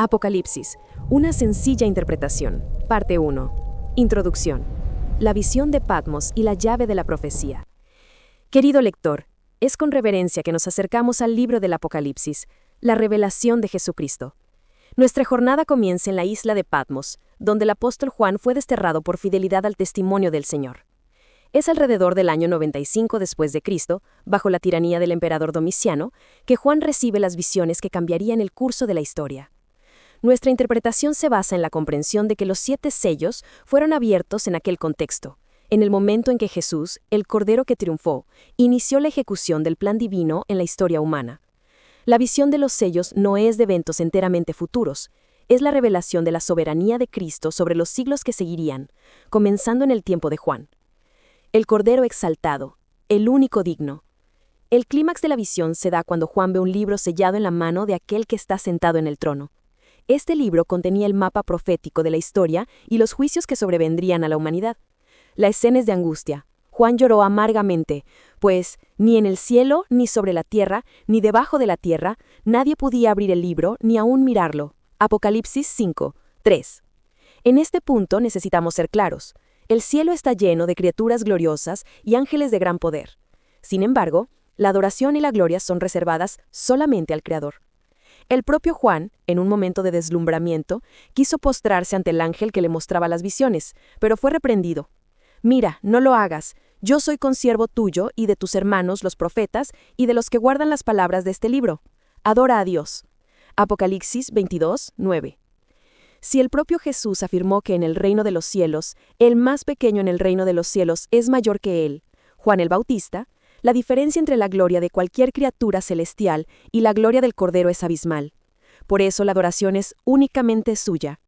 Apocalipsis, una sencilla interpretación. Parte 1. Introducción. La visión de Patmos y la llave de la profecía. Querido lector, es con reverencia que nos acercamos al libro del Apocalipsis, la revelación de Jesucristo. Nuestra jornada comienza en la isla de Patmos, donde el apóstol Juan fue desterrado por fidelidad al testimonio del Señor. Es alrededor del año 95 después de Cristo, bajo la tiranía del emperador Domiciano, que Juan recibe las visiones que cambiarían el curso de la historia. Nuestra interpretación se basa en la comprensión de que los 7 sellos fueron abiertos en aquel contexto, en el momento en que Jesús, el Cordero que triunfó, inició la ejecución del plan divino en la historia humana. La visión de los sellos no es de eventos enteramente futuros, es la revelación de la soberanía de Cristo sobre los siglos que seguirían, comenzando en el tiempo de Juan. El Cordero exaltado, el único digno. El clímax de la visión se da cuando Juan ve un libro sellado en la mano de aquel que está sentado en el trono. Este libro contenía el mapa profético de la historia y los juicios que sobrevendrían a la humanidad. La escena es de angustia. Juan lloró amargamente, pues ni en el cielo, ni sobre la tierra, ni debajo de la tierra, nadie podía abrir el libro ni aún mirarlo. Apocalipsis 5, 3. En este punto necesitamos ser claros. El cielo está lleno de criaturas gloriosas y ángeles de gran poder. Sin embargo, la adoración y la gloria son reservadas solamente al Creador. El propio Juan, en un momento de deslumbramiento, quiso postrarse ante el ángel que le mostraba las visiones, pero fue reprendido. «Mira, no lo hagas. Yo soy consiervo tuyo y de tus hermanos los profetas y de los que guardan las palabras de este libro. Adora a Dios». Apocalipsis 22, 9. Si el propio Jesús afirmó que en el reino de los cielos, el más pequeño en el reino de los cielos es mayor que él, Juan el Bautista, la diferencia entre la gloria de cualquier criatura celestial y la gloria del Cordero es abismal. Por eso la adoración es únicamente suya.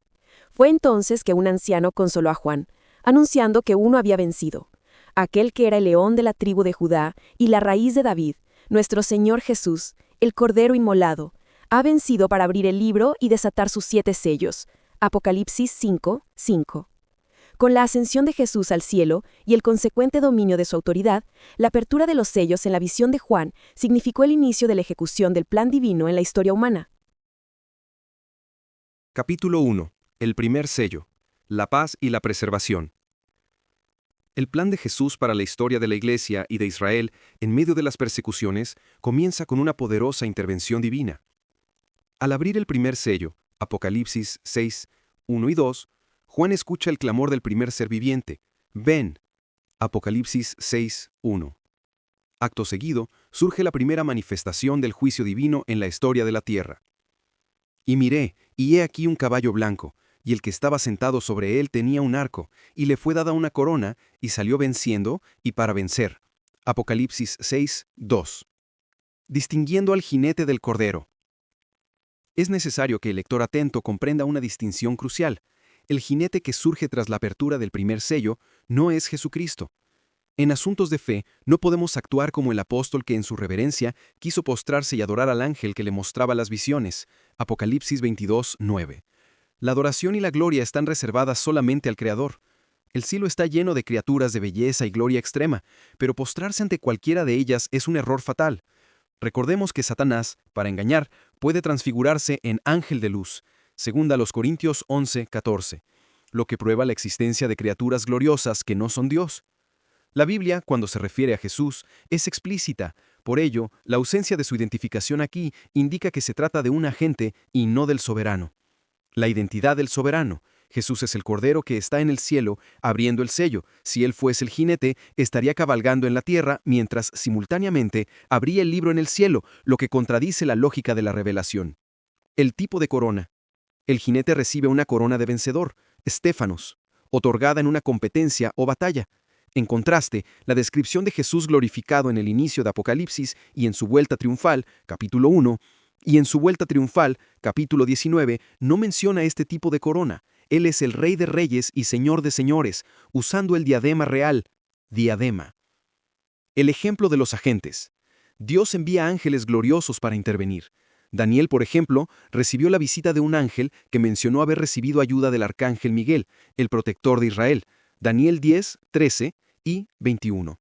Fue entonces que un anciano consoló a Juan, anunciando que uno había vencido, aquel que era el león de la tribu de Judá y la raíz de David, nuestro Señor Jesús, el Cordero inmolado, ha vencido para abrir el libro y desatar sus 7 sellos. Apocalipsis 5, 5. Con la ascensión de Jesús al cielo y el consecuente dominio de su autoridad, la apertura de los sellos en la visión de Juan significó el inicio de la ejecución del plan divino en la historia humana. Capítulo 1. El primer sello. La paz y la preservación. El plan de Jesús para la historia de la Iglesia y de Israel en medio de las persecuciones comienza con una poderosa intervención divina. Al abrir el primer sello, Apocalipsis 6, 1 y 2, Juan escucha el clamor del primer ser viviente, «Ven». Apocalipsis 6, 1. Acto seguido, surge la primera manifestación del juicio divino en la historia de la tierra. «Y miré, y he aquí un caballo blanco, y el que estaba sentado sobre él tenía un arco, y le fue dada una corona, y salió venciendo, y para vencer». Apocalipsis 6, 2. Distinguiendo al jinete del Cordero. Es necesario que el lector atento comprenda una distinción crucial. El jinete que surge tras la apertura del primer sello no es Jesucristo. En asuntos de fe, no podemos actuar como el apóstol que en su reverencia quiso postrarse y adorar al ángel que le mostraba las visiones. Apocalipsis 22, 9. La adoración y la gloria están reservadas solamente al Creador. El cielo está lleno de criaturas de belleza y gloria extrema, pero postrarse ante cualquiera de ellas es un error fatal. Recordemos que Satanás, para engañar, puede transfigurarse en ángel de luz, según a los Corintios 11, 14, lo que prueba la existencia de criaturas gloriosas que no son Dios. La Biblia, cuando se refiere a Jesús, es explícita. Por ello, la ausencia de su identificación aquí indica que se trata de un agente y no del soberano. La identidad del soberano. Jesús es el Cordero que está en el cielo, abriendo el sello. Si él fuese el jinete, estaría cabalgando en la tierra, mientras simultáneamente abría el libro en el cielo, lo que contradice la lógica de la revelación. El tipo de corona. El jinete recibe una corona de vencedor, Estéfanos, otorgada en una competencia o batalla. En contraste, la descripción de Jesús glorificado en el inicio de Apocalipsis y en su vuelta triunfal, capítulo 1, y en su vuelta triunfal, capítulo 19, no menciona este tipo de corona. Él es el Rey de Reyes y Señor de Señores, usando el diadema real, diadema. El ejemplo de los agentes. Dios envía ángeles gloriosos para intervenir. Daniel, por ejemplo, recibió la visita de un ángel que mencionó haber recibido ayuda del arcángel Miguel, el protector de Israel. Daniel 10, 13 y 21.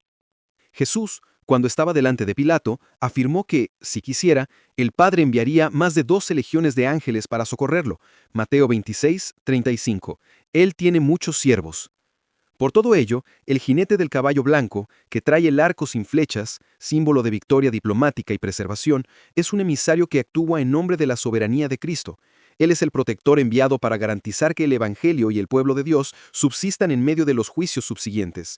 Jesús, Cuando estaba delante de Pilato, afirmó que, si quisiera, el Padre enviaría más de 12 legiones de ángeles para socorrerlo. Mateo 26, 35. Él tiene muchos siervos. Por todo ello, el jinete del caballo blanco, que trae el arco sin flechas, símbolo de victoria diplomática y preservación, es un emisario que actúa en nombre de la soberanía de Cristo. Él es el protector enviado para garantizar que el Evangelio y el pueblo de Dios subsistan en medio de los juicios subsiguientes.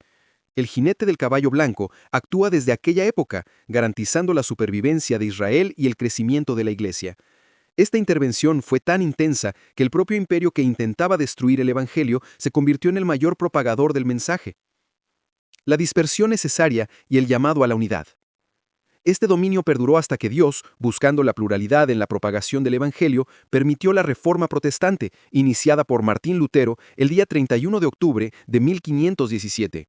El jinete del caballo blanco actúa desde aquella época, garantizando la supervivencia de Israel y el crecimiento de la Iglesia. Esta intervención fue tan intensa que el propio imperio que intentaba destruir el Evangelio se convirtió en el mayor propagador del mensaje. La dispersión necesaria y el llamado a la unidad. Este dominio perduró hasta que Dios, buscando la pluralidad en la propagación del Evangelio, permitió la Reforma Protestante, iniciada por Martín Lutero el día 31 de octubre de 1517.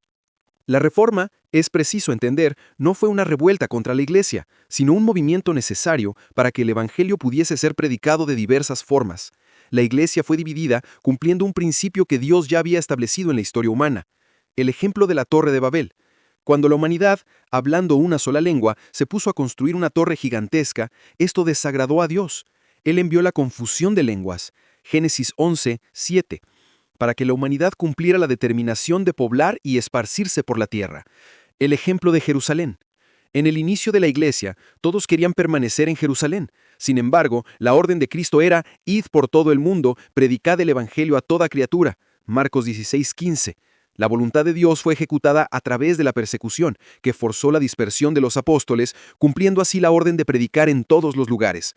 La Reforma, es preciso entender, no fue una revuelta contra la Iglesia, sino un movimiento necesario para que el Evangelio pudiese ser predicado de diversas formas. La Iglesia fue dividida cumpliendo un principio que Dios ya había establecido en la historia humana. El ejemplo de la Torre de Babel. Cuando la humanidad, hablando una sola lengua, se puso a construir una torre gigantesca, esto desagradó a Dios. Él envió la confusión de lenguas. Génesis 11, 7. Para que la humanidad cumpliera la determinación de poblar y esparcirse por la tierra. El ejemplo de Jerusalén. En el inicio de la Iglesia, todos querían permanecer en Jerusalén. Sin embargo, la orden de Cristo era, id por todo el mundo, predicad el Evangelio a toda criatura. Marcos 16:15. La voluntad de Dios fue ejecutada a través de la persecución, que forzó la dispersión de los apóstoles, cumpliendo así la orden de predicar en todos los lugares.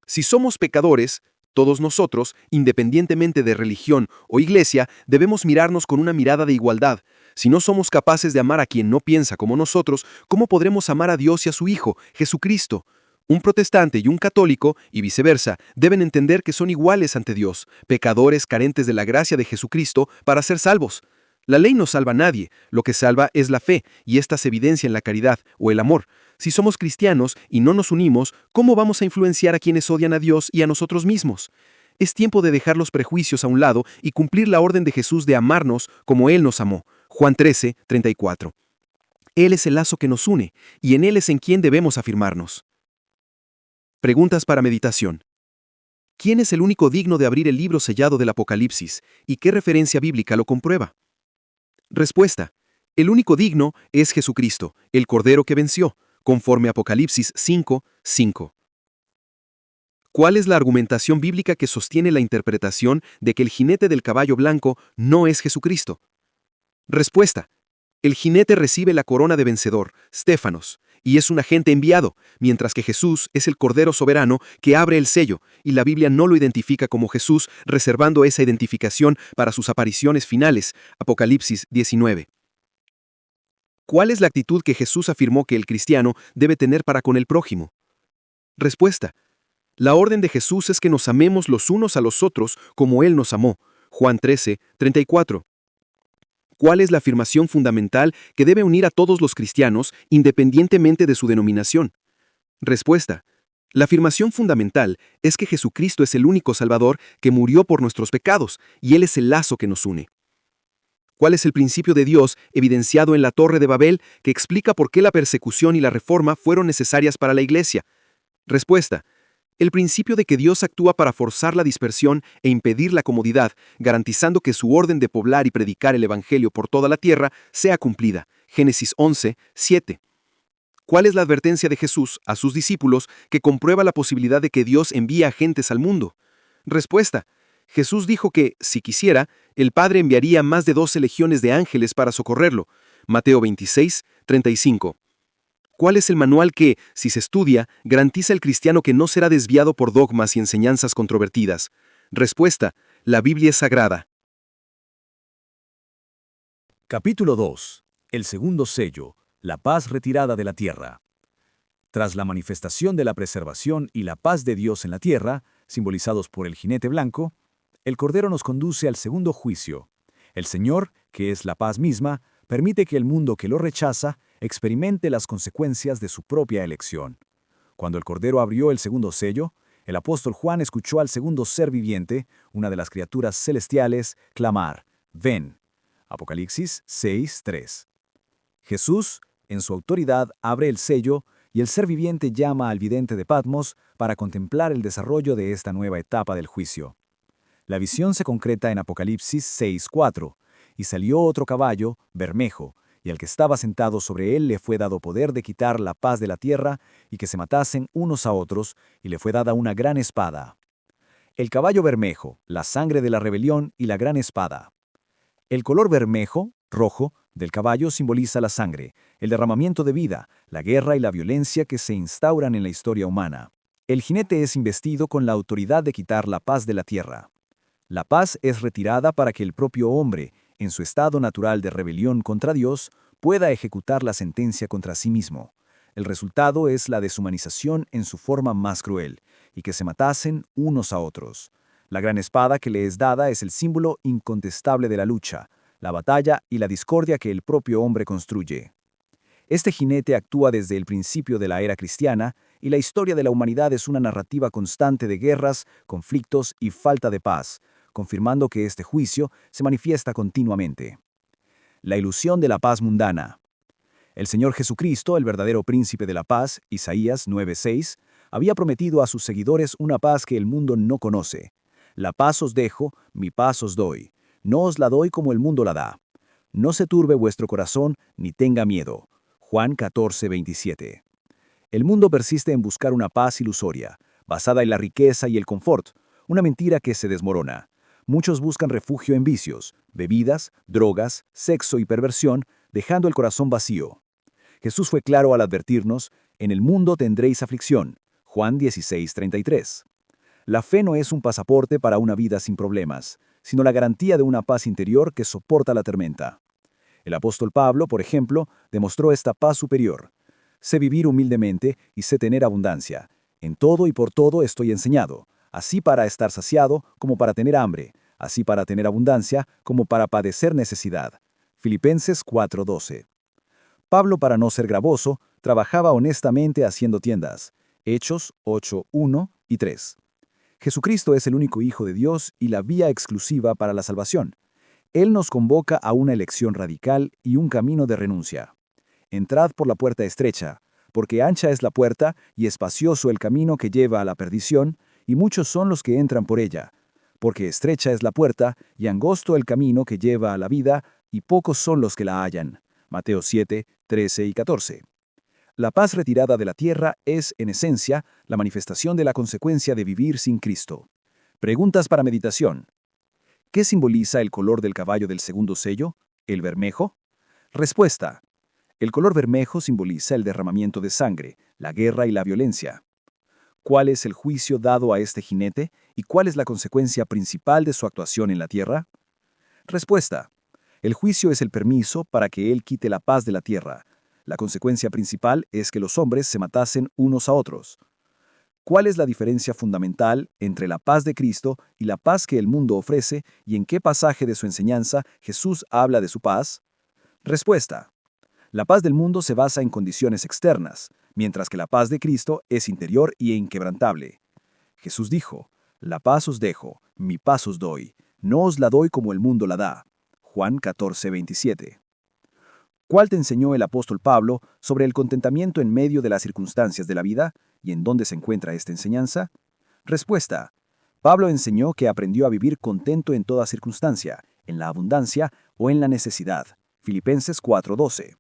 Si somos pecadores, todos nosotros, independientemente de religión o iglesia, debemos mirarnos con una mirada de igualdad. Si no somos capaces de amar a quien no piensa como nosotros, ¿cómo podremos amar a Dios y a su Hijo, Jesucristo? Un protestante y un católico, y viceversa, deben entender que son iguales ante Dios, pecadores carentes de la gracia de Jesucristo para ser salvos. La ley no salva a nadie, lo que salva es la fe, y esta se evidencia en la caridad o el amor. Si somos cristianos y no nos unimos, ¿cómo vamos a influenciar a quienes odian a Dios y a nosotros mismos? Es tiempo de dejar los prejuicios a un lado y cumplir la orden de Jesús de amarnos como Él nos amó. Juan 13, 34. Él es el lazo que nos une, y en Él es en quien debemos afirmarnos. Preguntas para meditación. ¿Quién es el único digno de abrir el libro sellado del Apocalipsis, y qué referencia bíblica lo comprueba? Respuesta. El único digno es Jesucristo, el Cordero que venció, conforme Apocalipsis 5, 5. ¿Cuál es la argumentación bíblica que sostiene la interpretación de que el jinete del caballo blanco no es Jesucristo? Respuesta. El jinete recibe la corona de vencedor, Stéfanos, y es un agente enviado, mientras que Jesús es el Cordero soberano que abre el sello, y la Biblia no lo identifica como Jesús, reservando esa identificación para sus apariciones finales, Apocalipsis 19. ¿Cuál es la actitud que Jesús afirmó que el cristiano debe tener para con el prójimo? Respuesta. La orden de Jesús es que nos amemos los unos a los otros como Él nos amó. Juan 13, 34. ¿Cuál es la afirmación fundamental que debe unir a todos los cristianos independientemente de su denominación? Respuesta. La afirmación fundamental es que Jesucristo es el único Salvador que murió por nuestros pecados y Él es el lazo que nos une. ¿Cuál es el principio de Dios evidenciado en la Torre de Babel que explica por qué la persecución y la reforma fueron necesarias para la Iglesia? Respuesta. El principio de que Dios actúa para forzar la dispersión e impedir la comodidad, garantizando que su orden de poblar y predicar el Evangelio por toda la tierra sea cumplida. Génesis 11, 7. ¿Cuál es la advertencia de Jesús a sus discípulos que comprueba la posibilidad de que Dios envíe agentes al mundo? Respuesta. Jesús dijo que, si quisiera, el Padre enviaría más de 12 legiones de ángeles para socorrerlo. Mateo 26, 35. ¿Cuál es el manual que, si se estudia, garantiza al cristiano que no será desviado por dogmas y enseñanzas controvertidas? Respuesta. La Biblia es sagrada. Capítulo 2. El segundo sello. La paz retirada de la tierra. Tras la manifestación de la preservación y la paz de Dios en la tierra, simbolizados por el jinete blanco, el Cordero nos conduce al segundo juicio. El Señor, que es la paz misma, permite que el mundo que lo rechaza experimente las consecuencias de su propia elección. Cuando el Cordero abrió el segundo sello, el apóstol Juan escuchó al segundo ser viviente, una de las criaturas celestiales, clamar: «Ven». Apocalipsis 6:3. Jesús, En su autoridad abre el sello y el ser viviente llama al vidente de Patmos para contemplar el desarrollo de esta nueva etapa del juicio. La visión se concreta en Apocalipsis 6:4, y salió otro caballo, bermejo, y al que estaba sentado sobre él le fue dado poder de quitar la paz de la tierra y que se matasen unos a otros, y le fue dada una gran espada. El caballo bermejo, la sangre de la rebelión y la gran espada. El color bermejo, rojo, del caballo simboliza la sangre, el derramamiento de vida, la guerra y la violencia que se instauran en la historia humana. El jinete es investido con la autoridad de quitar la paz de la tierra. La paz es retirada para que el propio hombre, en su estado natural de rebelión contra Dios, pueda ejecutar la sentencia contra sí mismo. El resultado es la deshumanización en su forma más cruel, y que se matasen unos a otros. La gran espada que le es dada es el símbolo incontestable de la lucha, la batalla y la discordia que el propio hombre construye. Este jinete actúa desde el principio de la era cristiana, y la historia de la humanidad es una narrativa constante de guerras, conflictos y falta de paz, confirmando que este juicio se manifiesta continuamente. La ilusión de la paz mundana. El Señor Jesucristo, el verdadero príncipe de la paz, Isaías 9:6, había prometido a sus seguidores una paz que el mundo no conoce. La paz os dejo, mi paz os doy. No os la doy como el mundo la da. No se turbe vuestro corazón, ni tenga miedo. Juan 14:27. El mundo persiste en buscar una paz ilusoria, basada en la riqueza y el confort, una mentira que se desmorona. Muchos buscan refugio en vicios, bebidas, drogas, sexo y perversión, dejando el corazón vacío. Jesús fue claro al advertirnos, en el mundo tendréis aflicción. Juan 16:33. La fe no es un pasaporte para una vida sin problemas, sino la garantía de una paz interior que soporta la tormenta. El apóstol Pablo, por ejemplo, demostró esta paz superior. Sé vivir humildemente y sé tener abundancia. En todo y por todo estoy enseñado, así para estar saciado como para tener hambre, así para tener abundancia como para padecer necesidad. Filipenses 4:12. Pablo, para no ser gravoso, trabajaba honestamente haciendo tiendas. Hechos 8:1 y 3. Jesucristo es el único Hijo de Dios y la vía exclusiva para la salvación. Él nos convoca a una elección radical y un camino de renuncia. Entrad por la puerta estrecha, porque ancha es la puerta y espacioso el camino que lleva a la perdición, y muchos son los que entran por ella. Porque estrecha es la puerta y angosto el camino que lleva a la vida, y pocos son los que la hallan. Mateo 7:13 y 14. La paz retirada de la tierra es, en esencia, la manifestación de la consecuencia de vivir sin Cristo. Preguntas para meditación. ¿Qué simboliza el color del caballo del segundo sello? ¿El bermejo? Respuesta. El color bermejo simboliza el derramamiento de sangre, la guerra y la violencia. ¿Cuál es el juicio dado a este jinete y cuál es la consecuencia principal de su actuación en la tierra? Respuesta. El juicio es el permiso para que él quite la paz de la tierra. La consecuencia principal es que los hombres se matasen unos a otros. ¿Cuál es la diferencia fundamental entre la paz de Cristo y la paz que el mundo ofrece y en qué pasaje de su enseñanza Jesús habla de su paz? Respuesta. La paz del mundo se basa en condiciones externas, mientras que la paz de Cristo es interior y inquebrantable. Jesús dijo, «La paz os dejo, mi paz os doy, no os la doy como el mundo la da». Juan 14:27. ¿Cuál te enseñó el apóstol Pablo sobre el contentamiento en medio de las circunstancias de la vida y en dónde se encuentra esta enseñanza? Respuesta. Pablo enseñó que aprendió a vivir contento en toda circunstancia, en la abundancia o en la necesidad. Filipenses 4:12.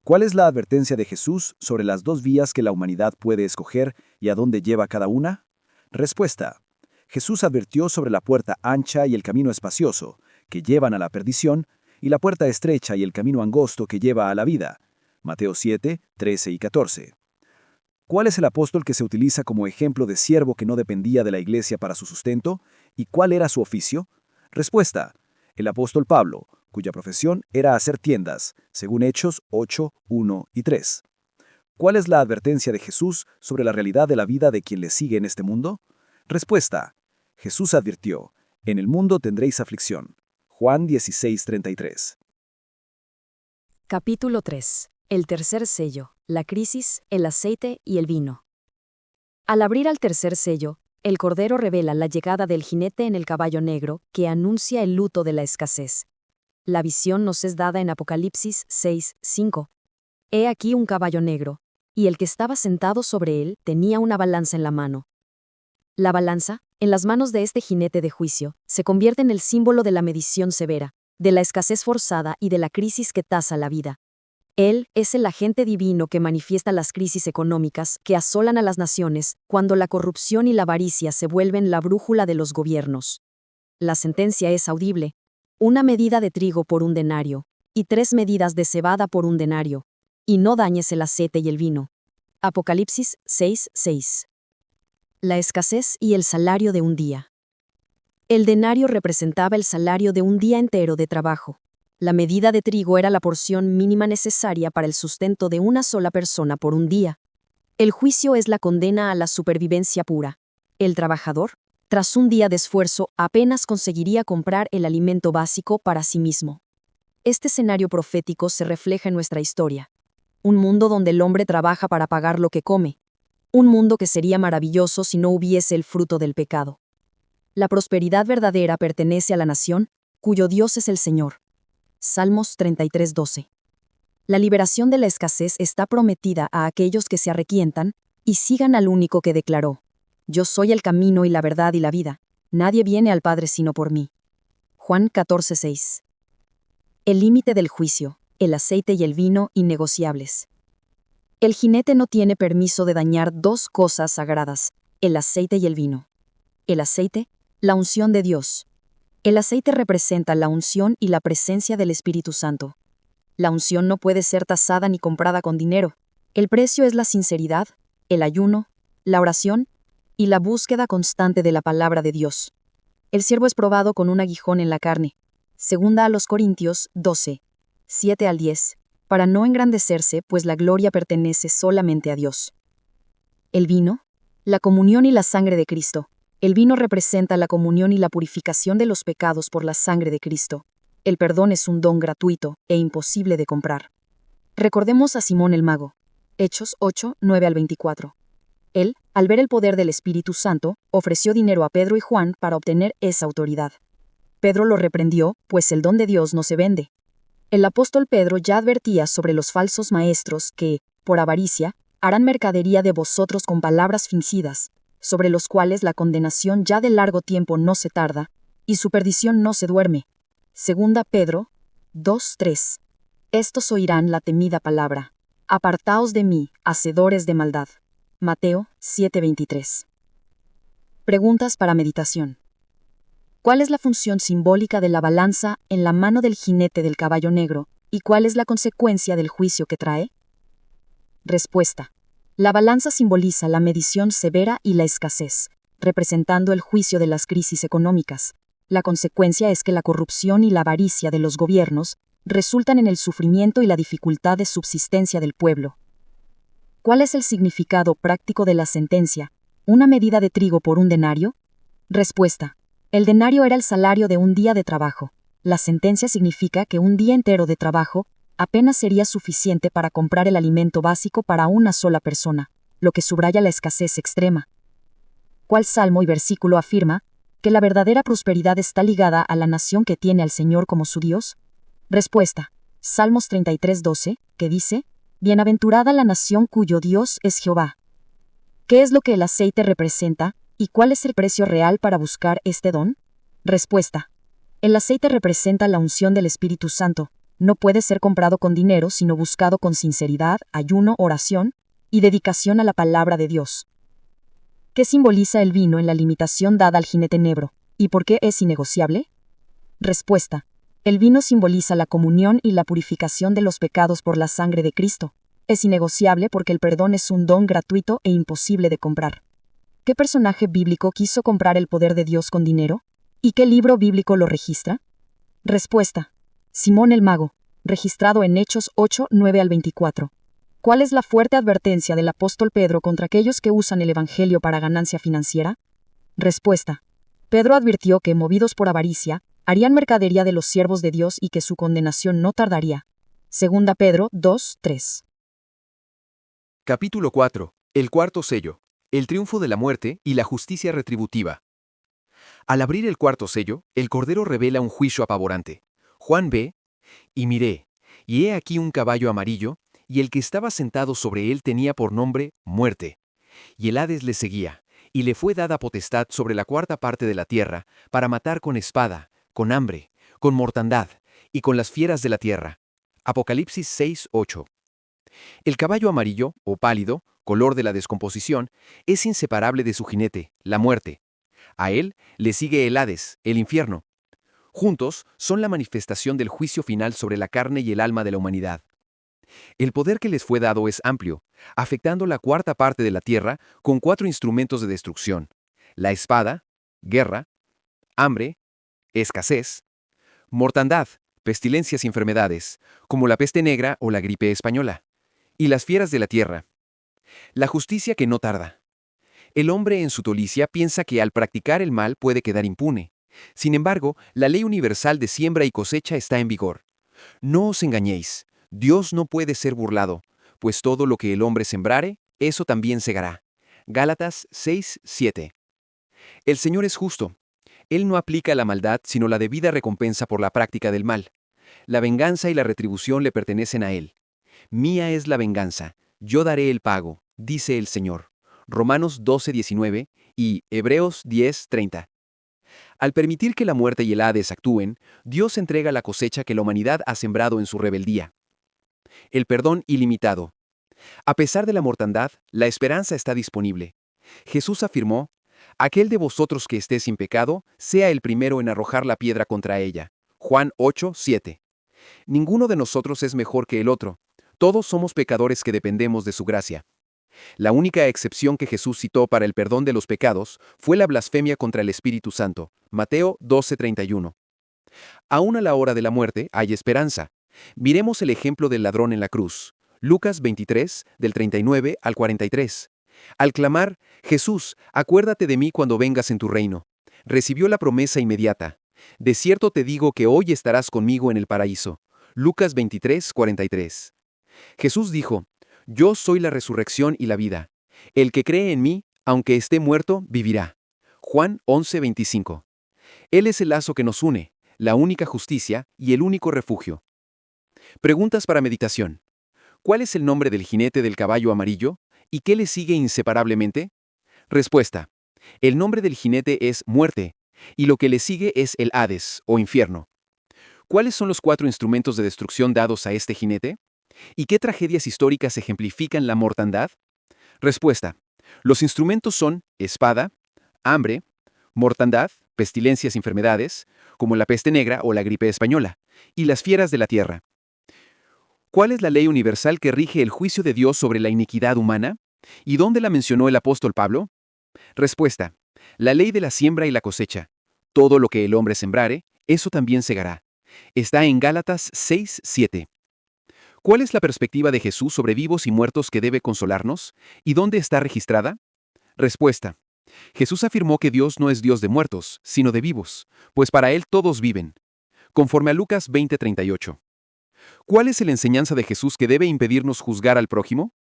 ¿Cuál es la advertencia de Jesús sobre las dos vías que la humanidad puede escoger y a dónde lleva cada una? Respuesta. Jesús advirtió sobre la puerta ancha y el camino espacioso, que llevan a la perdición, y la puerta estrecha y el camino angosto que lleva a la vida. Mateo 7:13 y 14. ¿Cuál es el apóstol que se utiliza como ejemplo de siervo que no dependía de la iglesia para su sustento? ¿Y cuál era su oficio? Respuesta. El apóstol Pablo, cuya profesión era hacer tiendas, según Hechos 8:1 y 3. ¿Cuál es la advertencia de Jesús sobre la realidad de la vida de quien le sigue en este mundo? Respuesta. Jesús advirtió, «En el mundo tendréis aflicción». Juan 16:33. Capítulo 3. El tercer sello, la crisis, el aceite y el vino. Al abrir al tercer sello, el Cordero revela la llegada del jinete en el caballo negro que anuncia el luto de la escasez. La visión nos es dada en Apocalipsis 6:5. He aquí un caballo negro, y el que estaba sentado sobre él tenía una balanza en la mano. La balanza, en las manos de este jinete de juicio, se convierte en el símbolo de la medición severa, de la escasez forzada y de la crisis que tasa la vida. Él es el agente divino que manifiesta las crisis económicas que asolan a las naciones cuando la corrupción y la avaricia se vuelven la brújula de los gobiernos. La sentencia es audible: 1 medida de trigo por 1 denario, y 3 medidas de cebada por 1 denario, y no dañes el aceite y el vino. Apocalipsis 6:6. La escasez y el salario de un día. El denario representaba el salario de un día entero de trabajo. La medida de trigo era la porción mínima necesaria para el sustento de una sola persona por un día. El juicio es la condena a la supervivencia pura. El trabajador, tras un día de esfuerzo, apenas conseguiría comprar el alimento básico para sí mismo. Este escenario profético se refleja en nuestra historia. Un mundo donde el hombre trabaja para pagar lo que come. Un mundo que sería maravilloso si no hubiese el fruto del pecado. La prosperidad verdadera pertenece a la nación, cuyo Dios es el Señor. Salmos 33:12. La liberación de la escasez está prometida a aquellos que se arrepientan y sigan al único que declaró: Yo soy el camino y la verdad y la vida, nadie viene al Padre sino por mí. Juan 14:6. El límite del juicio, el aceite y el vino innegociables. El jinete no tiene permiso de dañar 2 cosas sagradas, el aceite y el vino. El aceite, la unción de Dios. El aceite representa la unción y la presencia del Espíritu Santo. La unción no puede ser tasada ni comprada con dinero. El precio es la sinceridad, el ayuno, la oración y la búsqueda constante de la palabra de Dios. El siervo es probado con un aguijón en la carne. Segunda a los Corintios 12, 7-10, para no engrandecerse, pues la gloria pertenece solamente a Dios. El vino, la comunión y la sangre de Cristo. El vino representa la comunión y la purificación de los pecados por la sangre de Cristo. El perdón es un don gratuito e imposible de comprar. Recordemos a Simón el mago. Hechos 8, 9-24. Él, al ver el poder del Espíritu Santo, ofreció dinero a Pedro y Juan para obtener esa autoridad. Pedro lo reprendió, pues el don de Dios no se vende. El apóstol Pedro ya advertía sobre los falsos maestros que, por avaricia, harán mercadería de vosotros con palabras fingidas, sobre los cuales la condenación ya de largo tiempo no se tarda, y su perdición no se duerme. Segunda Pedro 2:3. Estos oirán la temida palabra: Apartaos de mí, hacedores de maldad. Mateo 7:23. Preguntas para meditación. ¿Cuál es la función simbólica de la balanza en la mano del jinete del caballo negro, y cuál es la consecuencia del juicio que trae? Respuesta. La balanza simboliza la medición severa y la escasez, representando el juicio de las crisis económicas. La consecuencia es que la corrupción y la avaricia de los gobiernos resultan en el sufrimiento y la dificultad de subsistencia del pueblo. ¿Cuál es el significado práctico de la sentencia? ¿Una medida de trigo por 1 denario? Respuesta. El denario era el salario de un día de trabajo. La sentencia significa que un día entero de trabajo apenas sería suficiente para comprar el alimento básico para una sola persona, lo que subraya la escasez extrema. ¿Cuál salmo y versículo afirma que la verdadera prosperidad está ligada a la nación que tiene al Señor como su Dios? Respuesta. Salmos 33:12, que dice: Bienaventurada la nación cuyo Dios es Jehová. ¿Qué es lo que el aceite representa, y cuál es el precio real para buscar este don? Respuesta. El aceite representa la unción del Espíritu Santo. No puede ser comprado con dinero, sino buscado con sinceridad, ayuno, oración y dedicación a la palabra de Dios. ¿Qué simboliza el vino en la limitación dada al jinete negro, y por qué es innegociable? Respuesta. El vino simboliza la comunión y la purificación de los pecados por la sangre de Cristo. Es innegociable porque el perdón es un don gratuito e imposible de comprar. ¿Qué personaje bíblico quiso comprar el poder de Dios con dinero? ¿Y qué libro bíblico lo registra? Respuesta. Simón el mago, registrado en Hechos 8, 9-24. ¿Cuál es la fuerte advertencia del apóstol Pedro contra aquellos que usan el evangelio para ganancia financiera? Respuesta. Pedro advirtió que, movidos por avaricia, harían mercadería de los siervos de Dios y que su condenación no tardaría. Segunda Pedro 2, 3. Capítulo 4. El cuarto sello. El triunfo de la muerte y la justicia retributiva. Al abrir el cuarto sello, el Cordero revela un juicio apavorante. Juan ve, y miré, y he aquí un caballo amarillo, y el que estaba sentado sobre él tenía por nombre Muerte. Y el Hades le seguía, y le fue dada potestad sobre la cuarta parte de la tierra, para matar con espada, con hambre, con mortandad, y con las fieras de la tierra. Apocalipsis 6:8. El caballo amarillo, o pálido, color de la descomposición, es inseparable de su jinete, la muerte. A él le sigue el Hades, el infierno. Juntos son la manifestación del juicio final sobre la carne y el alma de la humanidad. El poder que les fue dado es amplio, afectando la cuarta parte de la tierra con 4 instrumentos de destrucción: la espada, guerra, hambre, escasez, mortandad, pestilencias y enfermedades, como la peste negra o la gripe española, y las fieras de la tierra. La justicia que no tarda. El hombre en su tolicia piensa que al practicar el mal puede quedar impune. Sin embargo, la ley universal de siembra y cosecha está en vigor. No os engañéis, Dios no puede ser burlado, pues todo lo que el hombre sembrare, eso también segará. Gálatas 6:7. El Señor es justo. Él no aplica la maldad, sino la debida recompensa por la práctica del mal. La venganza y la retribución le pertenecen a Él. Mía es la venganza, yo daré el pago, dice el Señor. Romanos 12:19 y Hebreos 10:30. Al permitir que la muerte y el Hades actúen, Dios entrega la cosecha que la humanidad ha sembrado en su rebeldía. El perdón ilimitado. A pesar de la mortandad, la esperanza está disponible. Jesús afirmó: «Aquel de vosotros que esté sin pecado, sea el primero en arrojar la piedra contra ella». Juan 8:7. Ninguno de nosotros es mejor que el otro. Todos somos pecadores que dependemos de su gracia. La única excepción que Jesús citó para el perdón de los pecados fue la blasfemia contra el Espíritu Santo. Mateo 12:31. Aún a la hora de la muerte hay esperanza. Miremos el ejemplo del ladrón en la cruz. Lucas 23, del 39 al 43. Al clamar: «Jesús, acuérdate de mí cuando vengas en tu reino», recibió la promesa inmediata: «De cierto te digo que hoy estarás conmigo en el paraíso». Lucas 23, 43. Jesús dijo: «Yo soy la resurrección y la vida. El que cree en mí, aunque esté muerto, vivirá». Juan 11:25. Él es el lazo que nos une, la única justicia y el único refugio. Preguntas para meditación. ¿Cuál es el nombre del jinete del caballo amarillo? ¿Y qué le sigue inseparablemente? Respuesta. El nombre del jinete es Muerte, y lo que le sigue es el Hades, o infierno. ¿Cuáles son los 4 instrumentos de destrucción dados a este jinete? ¿Y qué tragedias históricas ejemplifican la mortandad? Respuesta. Los instrumentos son espada, hambre, mortandad, pestilencias y enfermedades, como la peste negra o la gripe española, y las fieras de la tierra. ¿Cuál es la ley universal que rige el juicio de Dios sobre la iniquidad humana? ¿Y dónde la mencionó el apóstol Pablo? Respuesta. La ley de la siembra y la cosecha. Todo lo que el hombre sembrare, eso también segará. Está en Gálatas 6:7. ¿Cuál es la perspectiva de Jesús sobre vivos y muertos que debe consolarnos? ¿Y dónde está registrada? Respuesta. Jesús afirmó que Dios no es Dios de muertos, sino de vivos, pues para Él todos viven. Conforme a Lucas 20:38. ¿Cuál es la enseñanza de Jesús que debe impedirnos juzgar al prójimo?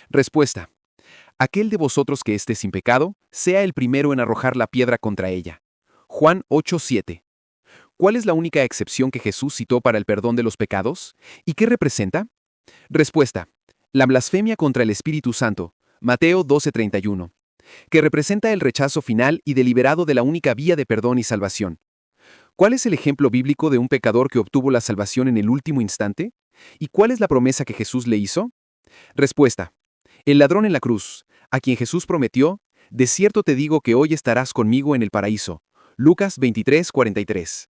Respuesta. Aquel de vosotros que esté sin pecado, sea el primero en arrojar la piedra contra ella. Juan 8:7. ¿Cuál es la única excepción que Jesús citó para el perdón de los pecados? ¿Y qué representa? Respuesta. La blasfemia contra el Espíritu Santo. Mateo 12:31. Que representa el rechazo final y deliberado de la única vía de perdón y salvación. ¿Cuál es el ejemplo bíblico de un pecador que obtuvo la salvación en el último instante? ¿Y cuál es la promesa que Jesús le hizo? Respuesta. El ladrón en la cruz, a quien Jesús prometió: «De cierto te digo que hoy estarás conmigo en el paraíso». Lucas 23:43.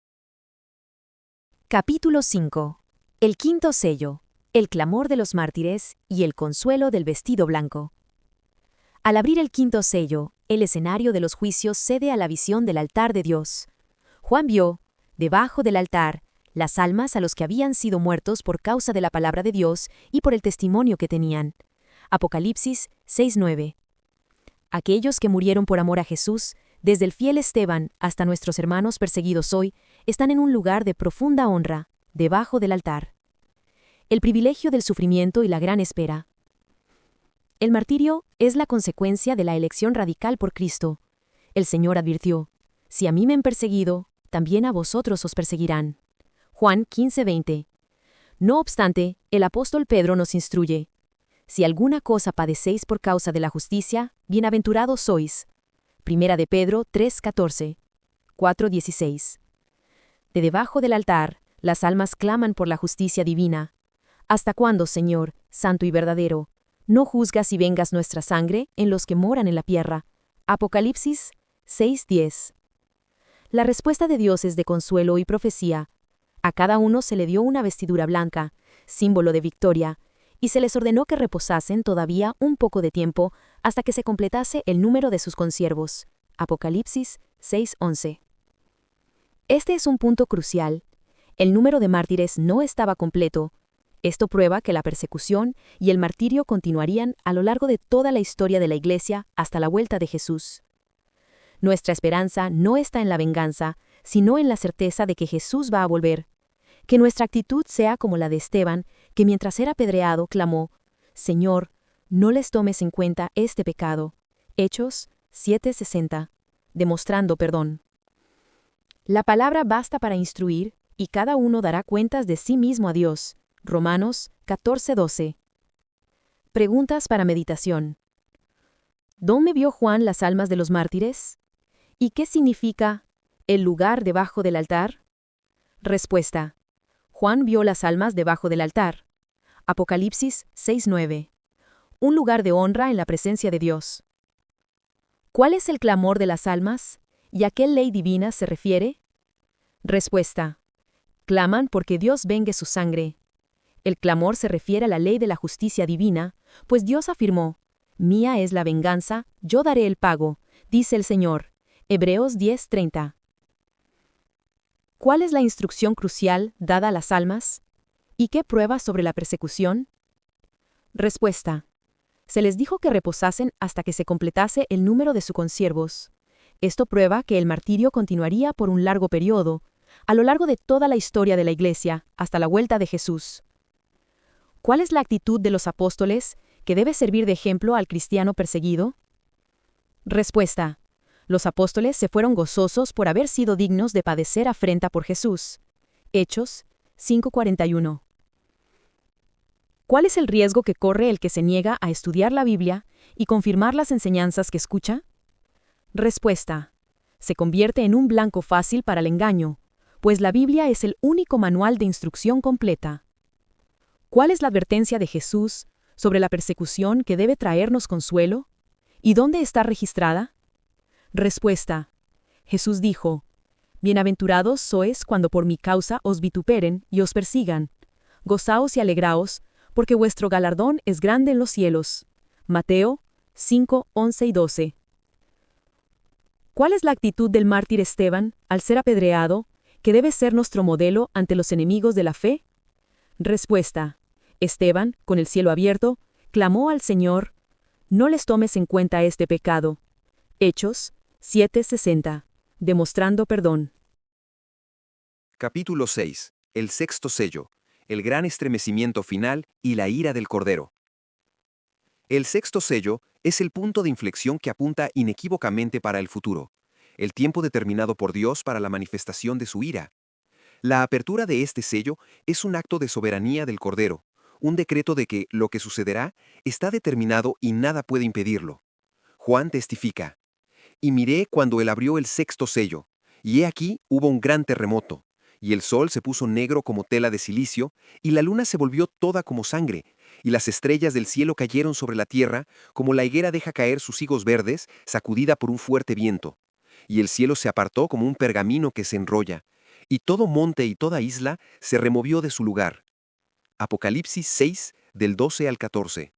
Capítulo 5. El quinto sello. El clamor de los mártires y el consuelo del vestido blanco. Al abrir el quinto sello, el escenario de los juicios cede a la visión del altar de Dios. Juan vio, debajo del altar, las almas a los que habían sido muertos por causa de la palabra de Dios y por el testimonio que tenían. Apocalipsis 6:9. Aquellos que murieron por amor a Jesús, desde el fiel Esteban hasta nuestros hermanos perseguidos hoy, están en un lugar de profunda honra, debajo del altar. El privilegio del sufrimiento y la gran espera. El martirio es la consecuencia de la elección radical por Cristo. El Señor advirtió: «Si a mí me han perseguido, también a vosotros os perseguirán». Juan 15:20. No obstante, el apóstol Pedro nos instruye: si alguna cosa padecéis por causa de la justicia, bienaventurados sois. Primera de Pedro 3:14, 4:16. De debajo del altar, las almas claman por la justicia divina. ¿Hasta cuándo, Señor, santo y verdadero, no juzgas y vengas nuestra sangre en los que moran en la tierra? Apocalipsis 6:10. La respuesta de Dios es de consuelo y profecía. A cada uno se le dio una vestidura blanca, símbolo de victoria, y se les ordenó que reposasen todavía un poco de tiempo hasta que se completase el número de sus consiervos. Apocalipsis 6:11. Este es un punto crucial. El número de mártires no estaba completo. Esto prueba que la persecución y el martirio continuarían a lo largo de toda la historia de la Iglesia hasta la vuelta de Jesús. Nuestra esperanza no está en la venganza, sino en la certeza de que Jesús va a volver. Que nuestra actitud sea como la de Esteban, que mientras era apedreado clamó: Señor, no les tomes en cuenta este pecado. Hechos 7:60, demostrando perdón. La palabra basta para instruir, y cada uno dará cuentas de sí mismo a Dios. Romanos 14:12. Preguntas para meditación. ¿Dónde vio Juan las almas de los mártires? ¿Y qué significa el lugar debajo del altar? Respuesta: Juan vio las almas debajo del altar. Apocalipsis 6:9. Un lugar de honra en la presencia de Dios. ¿Cuál es el clamor de las almas? ¿Y a qué ley divina se refiere? Respuesta: claman porque Dios vengue su sangre. El clamor se refiere a la ley de la justicia divina, pues Dios afirmó: mía es la venganza, yo daré el pago, dice el Señor. Hebreos 10:30. ¿Cuál es la instrucción crucial dada a las almas? ¿Y qué prueba sobre la persecución? Respuesta: se les dijo que reposasen hasta que se completase el número de sus consiervos. Esto prueba que el martirio continuaría por un largo periodo, a lo largo de toda la historia de la Iglesia, hasta la vuelta de Jesús. ¿Cuál es la actitud de los apóstoles que debe servir de ejemplo al cristiano perseguido? Respuesta: los apóstoles se fueron gozosos por haber sido dignos de padecer afrenta por Jesús. Hechos 5:41. ¿Cuál es el riesgo que corre el que se niega a estudiar la Biblia y confirmar las enseñanzas que escucha? Respuesta: se convierte en un blanco fácil para el engaño, pues la Biblia es el único manual de instrucción completa. ¿Cuál es la advertencia de Jesús sobre la persecución que debe traernos consuelo? ¿Y dónde está registrada? Respuesta: Jesús dijo: bienaventurados sois cuando por mi causa os vituperen y os persigan. Gozaos y alegraos, porque vuestro galardón es grande en los cielos. Mateo 5:11 y 12. ¿Cuál es la actitud del mártir Esteban al ser apedreado, que debe ser nuestro modelo ante los enemigos de la fe? Respuesta: Esteban, con el cielo abierto, clamó al Señor: no les tomes en cuenta este pecado. Hechos 7:60, demostrando perdón. Capítulo 6. El sexto sello. El gran estremecimiento final y la ira del Cordero. El sexto sello es el punto de inflexión que apunta inequívocamente para el futuro, el tiempo determinado por Dios para la manifestación de su ira. La apertura de este sello es un acto de soberanía del Cordero, un decreto de que lo que sucederá está determinado y nada puede impedirlo. Juan testifica: y miré cuando él abrió el sexto sello, y he aquí hubo un gran terremoto, y el sol se puso negro como tela de cilicio, y la luna se volvió toda como sangre, y las estrellas del cielo cayeron sobre la tierra, como la higuera deja caer sus higos verdes, sacudida por un fuerte viento. Y el cielo se apartó como un pergamino que se enrolla, y todo monte y toda isla se removió de su lugar. Apocalipsis 6, del 12 al 14.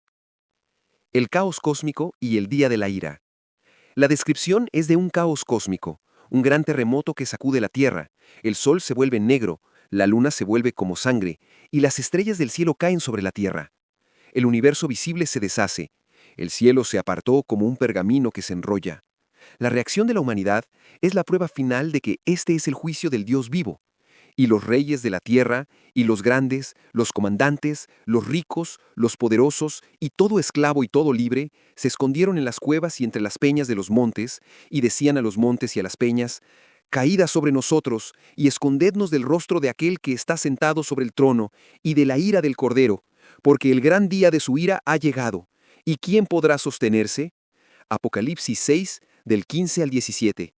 El caos cósmico y el día de la ira. La descripción es de un caos cósmico, un gran terremoto que sacude la tierra, el sol se vuelve negro, la luna se vuelve como sangre, y las estrellas del cielo caen sobre la tierra. El universo visible se deshace, el cielo se apartó como un pergamino que se enrolla. La reacción de la humanidad es la prueba final de que este es el juicio del Dios vivo. Y los reyes de la tierra, y los grandes, los comandantes, los ricos, los poderosos, y todo esclavo y todo libre, se escondieron en las cuevas y entre las peñas de los montes, y decían a los montes y a las peñas: caída sobre nosotros, y escondednos del rostro de aquel que está sentado sobre el trono, y de la ira del Cordero, porque el gran día de su ira ha llegado. ¿Y quién podrá sostenerse? Apocalipsis 6, del 15 al 17.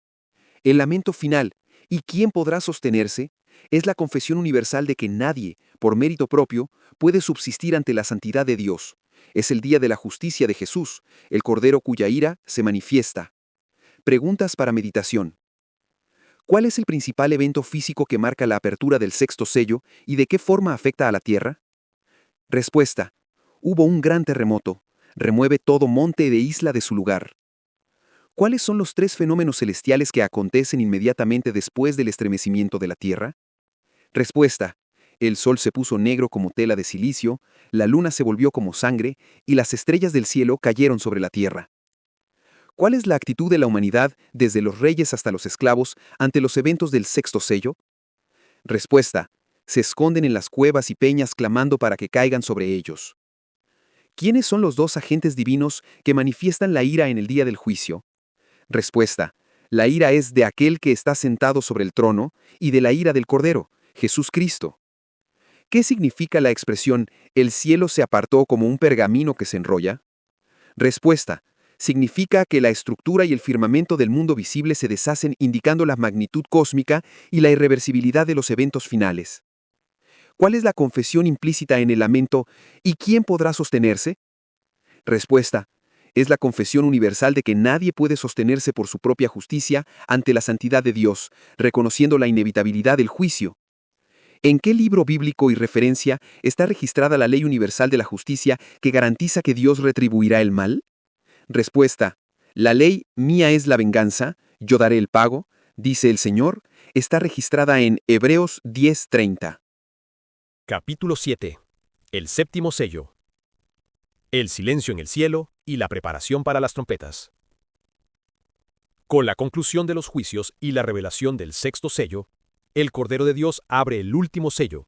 El lamento final, ¿y quién podrá sostenerse?, es la confesión universal de que nadie, por mérito propio, puede subsistir ante la santidad de Dios. Es el día de la justicia de Jesús, el Cordero cuya ira se manifiesta. Preguntas para meditación. ¿Cuál es el principal evento físico que marca la apertura del sexto sello y de qué forma afecta a la Tierra? Respuesta. Hubo un gran terremoto. Remueve todo monte de isla de su lugar. ¿Cuáles son los 3 fenómenos celestiales que acontecen inmediatamente después del estremecimiento de la Tierra? Respuesta. El sol se puso negro como tela de silicio, la luna se volvió como sangre y las estrellas del cielo cayeron sobre la tierra. ¿Cuál es la actitud de la humanidad, desde los reyes hasta los esclavos, ante los eventos del sexto sello? Respuesta. Se esconden en las cuevas y peñas clamando para que caigan sobre ellos. ¿Quiénes son los 2 agentes divinos que manifiestan la ira en el día del juicio? Respuesta. La ira es de aquel que está sentado sobre el trono y de la ira del Cordero, Jesús Cristo. ¿Qué significa la expresión «el cielo se apartó como un pergamino que se enrolla»? Respuesta. Significa que la estructura y el firmamento del mundo visible se deshacen, indicando la magnitud cósmica y la irreversibilidad de los eventos finales. ¿Cuál es la confesión implícita en el lamento y quién podrá sostenerse? Respuesta. Es la confesión universal de que nadie puede sostenerse por su propia justicia ante la santidad de Dios, reconociendo la inevitabilidad del juicio. ¿En qué libro bíblico y referencia está registrada la ley universal de la justicia que garantiza que Dios retribuirá el mal? Respuesta. La ley «mía es la venganza, yo daré el pago», dice el Señor, está registrada en Hebreos 10:30. Capítulo 7. El séptimo sello. El silencio en el cielo y la preparación para las trompetas. Con la conclusión de los juicios y la revelación del sexto sello, el Cordero de Dios abre el último sello.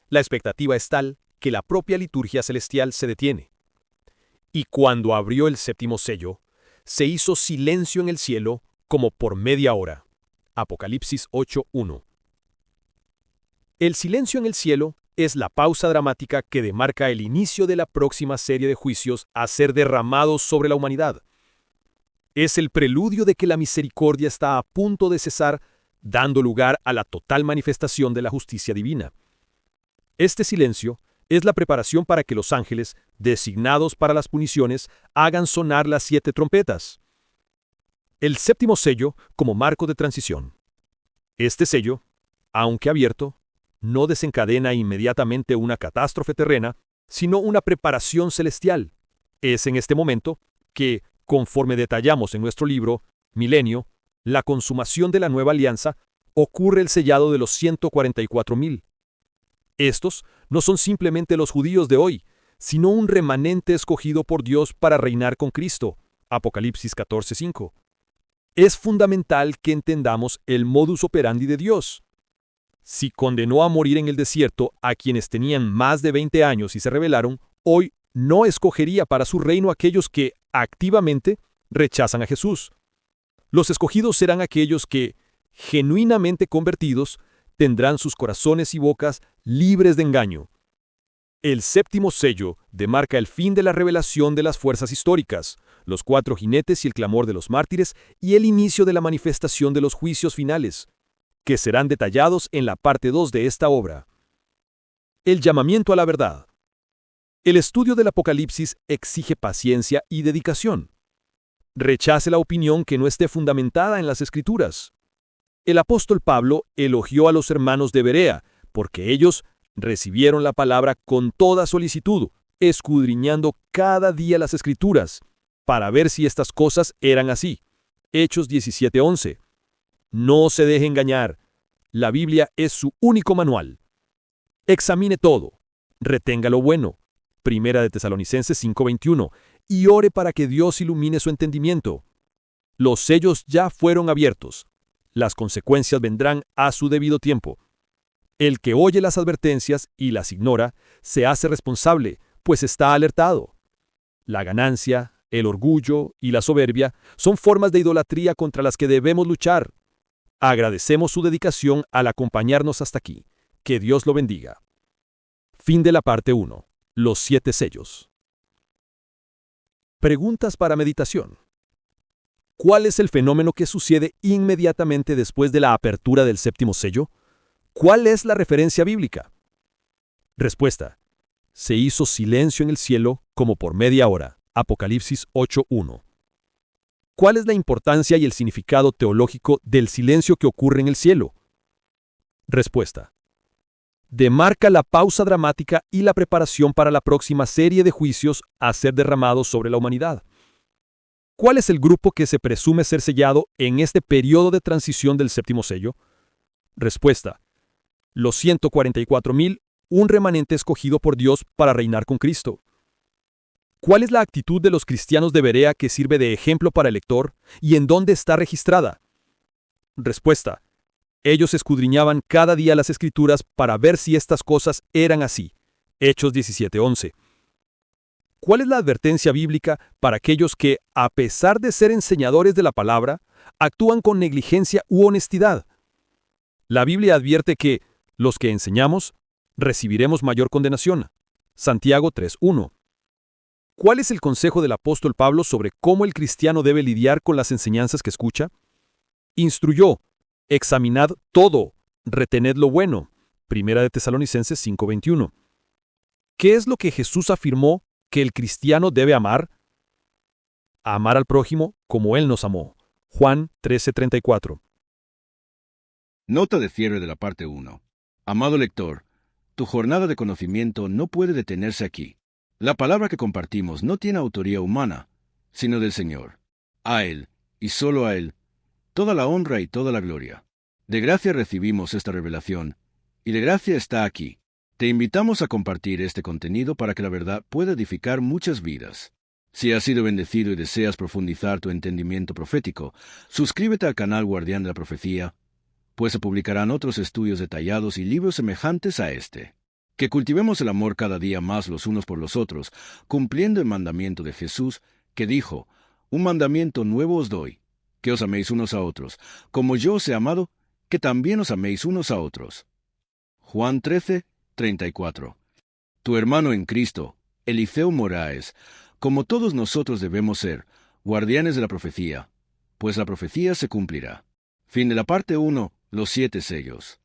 La expectativa es tal que la propia liturgia celestial se detiene. Y cuando abrió el séptimo sello, se hizo silencio en el cielo como por media hora. Apocalipsis 8:1. El silencio en el cielo es la pausa dramática que demarca el inicio de la próxima serie de juicios a ser derramados sobre la humanidad. Es el preludio de que la misericordia está a punto de cesar, dando lugar a la total manifestación de la justicia divina. Este silencio es la preparación para que los ángeles, designados para las puniciones, hagan sonar las 7 trompetas. El séptimo sello como marco de transición. Este sello, aunque abierto, no desencadena inmediatamente una catástrofe terrena, sino una preparación celestial. Es en este momento que, conforme detallamos en nuestro libro, Milenio, la consumación de la nueva alianza, ocurre el sellado de los 144,000. Estos no son simplemente los judíos de hoy, sino un remanente escogido por Dios para reinar con Cristo. Apocalipsis 14:5. Es fundamental que entendamos el modus operandi de Dios. Si condenó a morir en el desierto a quienes tenían más de 20 años y se rebelaron, hoy no escogería para su reino a aquellos que, activamente, rechazan a Jesús. Los escogidos serán aquellos que, genuinamente convertidos, tendrán sus corazones y bocas libres de engaño. El séptimo sello demarca el fin de la revelación de las fuerzas históricas, los 4 jinetes y el clamor de los mártires, y el inicio de la manifestación de los juicios finales, que serán detallados en la parte 2 de esta obra. El llamamiento a la verdad. El estudio del Apocalipsis exige paciencia y dedicación. Rechace la opinión que no esté fundamentada en las Escrituras. El apóstol Pablo elogió a los hermanos de Berea, porque ellos recibieron la palabra con toda solicitud, escudriñando cada día las Escrituras, para ver si estas cosas eran así. Hechos 17:11. No se deje engañar. La Biblia es su único manual. Examine todo. Retenga lo bueno. Primera de Tesalonicenses 5:21. Y ore para que Dios ilumine su entendimiento. Los sellos ya fueron abiertos. Las consecuencias vendrán a su debido tiempo. El que oye las advertencias y las ignora, se hace responsable, pues está alertado. La ganancia, el orgullo y la soberbia son formas de idolatría contra las que debemos luchar. Agradecemos su dedicación al acompañarnos hasta aquí. Que Dios lo bendiga. Fin de la parte 1. Los 7 sellos. Preguntas para meditación. ¿Cuál es el fenómeno que sucede inmediatamente después de la apertura del séptimo sello? ¿Cuál es la referencia bíblica? Respuesta. Se hizo silencio en el cielo como por media hora. Apocalipsis 8:1. ¿Cuál es la importancia y el significado teológico del silencio que ocurre en el cielo? Respuesta. Demarca la pausa dramática y la preparación para la próxima serie de juicios a ser derramados sobre la humanidad. ¿Cuál es el grupo que se presume ser sellado en este periodo de transición del séptimo sello? Respuesta. Los 144,000, un remanente escogido por Dios para reinar con Cristo. ¿Cuál es la actitud de los cristianos de Berea que sirve de ejemplo para el lector y en dónde está registrada? Respuesta. Ellos escudriñaban cada día las Escrituras para ver si estas cosas eran así. Hechos 17:11. ¿Cuál es la advertencia bíblica para aquellos que, a pesar de ser enseñadores de la palabra, actúan con negligencia u honestidad? La Biblia advierte que los que enseñamos recibiremos mayor condenación. Santiago 3:1. ¿Cuál es el consejo del apóstol Pablo sobre cómo el cristiano debe lidiar con las enseñanzas que escucha? Instruyó, examinad todo, retened lo bueno. Primera de Tesalonicenses 5:21. ¿Qué es lo que Jesús afirmó que el cristiano debe amar? Amar al prójimo como Él nos amó. Juan 13:34. Nota de cierre de la parte 1. Amado lector, tu jornada de conocimiento no puede detenerse aquí. La palabra que compartimos no tiene autoría humana, sino del Señor. A Él, y solo a Él, toda la honra y toda la gloria. De gracia recibimos esta revelación, y de gracia está aquí. Te invitamos a compartir este contenido para que la verdad pueda edificar muchas vidas. Si has sido bendecido y deseas profundizar tu entendimiento profético, suscríbete al canal Guardián de la Profecía, pues se publicarán otros estudios detallados y libros semejantes a este. Que cultivemos el amor cada día más los unos por los otros, cumpliendo el mandamiento de Jesús, que dijo, un mandamiento nuevo os doy, que os améis unos a otros, como yo os he amado, que también os améis unos a otros. Juan 13:34. Tu hermano en Cristo, Eliseo Moraes, como todos nosotros debemos ser, guardianes de la profecía, pues la profecía se cumplirá. Fin de la parte 1, los 7 sellos.